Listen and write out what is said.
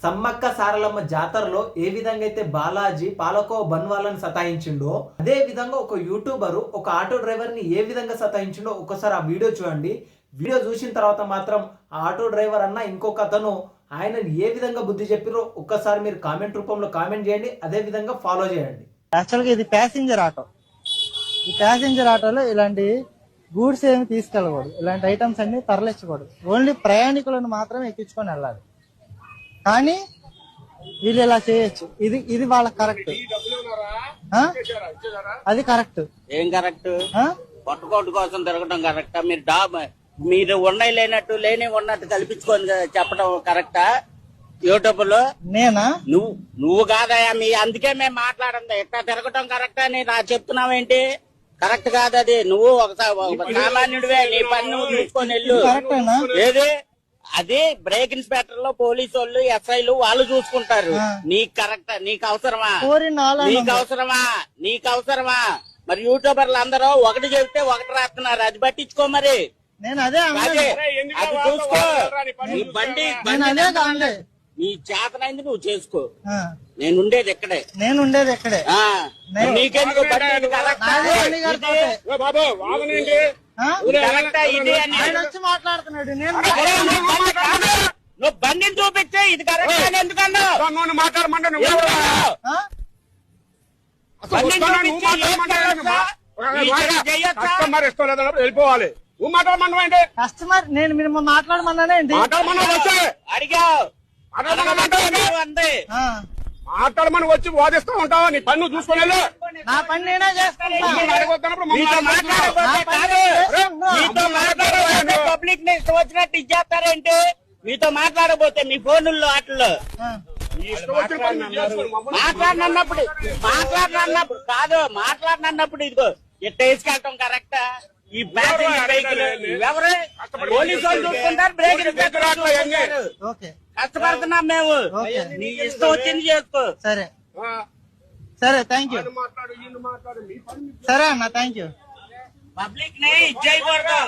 సమ్మక్క సారలమ్మ జాతరలో ఏ విధంగా అయితే బాలాజీ పాలకో బన్వాలని సతాయించిండో అదే విధంగా ఒక యూట్యూబర్ ఒక ఆటో డ్రైవర్ ని ఏ విధంగా సతాయించిండో ఒకసారి ఆ వీడియో చూడండి. వీడియో చూసిన తర్వాత మాత్రం ఆ ఆటో డ్రైవర్ అన్న ఇంకొక అతను ఆయనని ఏ విధంగా బుద్ధి చెప్పిరో ఒక్కసారి మీరు కామెంట్ రూపంలో కామెంట్ చేయండి, అదే విధంగా ఫాలో చేయండి. యాక్చువల్గా ఇది ప్యాసింజర్ ఆటో. ఈ ప్యాసింజర్ ఆటోలో ఇలాంటి గూడ్స్ ఏమి తీసుకెళ్ళకూడదు, ఇలాంటి ఐటమ్స్ అన్ని తరలించకూడదు. ఓన్లీ ప్రయాణికులను మాత్రమే ఎక్కించుకొని వెళ్ళాలి. కానీ వీళ్ళు ఇలా చేయొచ్చు. ఇది వాళ్ళకి కరెక్ట్, అది కరెక్ట్. ఏం కరెక్ట్? పట్టుకోటు కోసం తిరగడం కరెక్టా? మీరు ఉన్నాయి లేనట్టు లేని ఉన్నట్టు కల్పించుకొని చెప్పడం కరెక్టా? యూట్యూబ్ లో నేనా? నువ్వు కాదయా, అందుకే మేము మాట్లాడండి. ఎట్లా తిరగటం కరెక్టా అని నా చెప్తున్నావేంటి? కరెక్ట్ కాదు అది. నువ్వు ఒక సామాన్యుడివే, నీ పని నువ్వు చూసుకొని వెళ్ళు. ఏది అది బ్రేక్ ఇన్స్పెక్టర్ లో పోలీసు వాళ్ళు ఎస్ఐలు వాళ్ళు చూసుకుంటారు. నీకు కరెక్టా? నీకు అవసరమా? నీకు అవసరమా? మరి యూట్యూబర్లు అందరూ ఒకటి చెబితే ఒకటి రాస్తున్నారు, అది పట్టించుకో. మరి నేను అదే అది చూసుకో. నీ బండి నీ చేతనైంది నువ్వు చేసుకో. నేనుండేది ఎక్కడే. నీకెందుకు బండి కరెక్టా ఇది అని మాట్లాడుతున్నాడు. నువ్వు బండిని చూపించే ఇది కరెక్ట్ అని ఎందుకన్నా వెళ్ళిపోవాలి. నువ్వు మాట్లాడమంటే కస్టమర్ నేను మీరు మాట్లాడమన్నానే అడిగావు. మాట్లాడమని వచ్చి వాదిస్తూ ఉంటావా? నీ పన్ను చూసుకుని నా పని నేనే పబ్లిక్ ని ఇష్టం వచ్చినట్టు ఇచ్చేస్తారేంటి? మీతో మాట్లాడబోతే మీ ఫోన్లో వాటిల్లో మాట్లాడినప్పుడు ఇదిగో ఎట్ట వేసుకెళ్ళటం కరెక్టా? ఈ ప్యాసింజర్ వెహికల్ ఎవరు పోలీసు వాళ్ళు చూసుకుంటారు, బ్రేక్ కష్టపడుతున్నాం మేము. నీ ఇష్టం వచ్చింది చేసుకో. సరే థ్యాంక్ యూ. సరే అన్న, థ్యాంక్ యూ. పబ్లిక్ ని ఇచ్చేయకూడదు.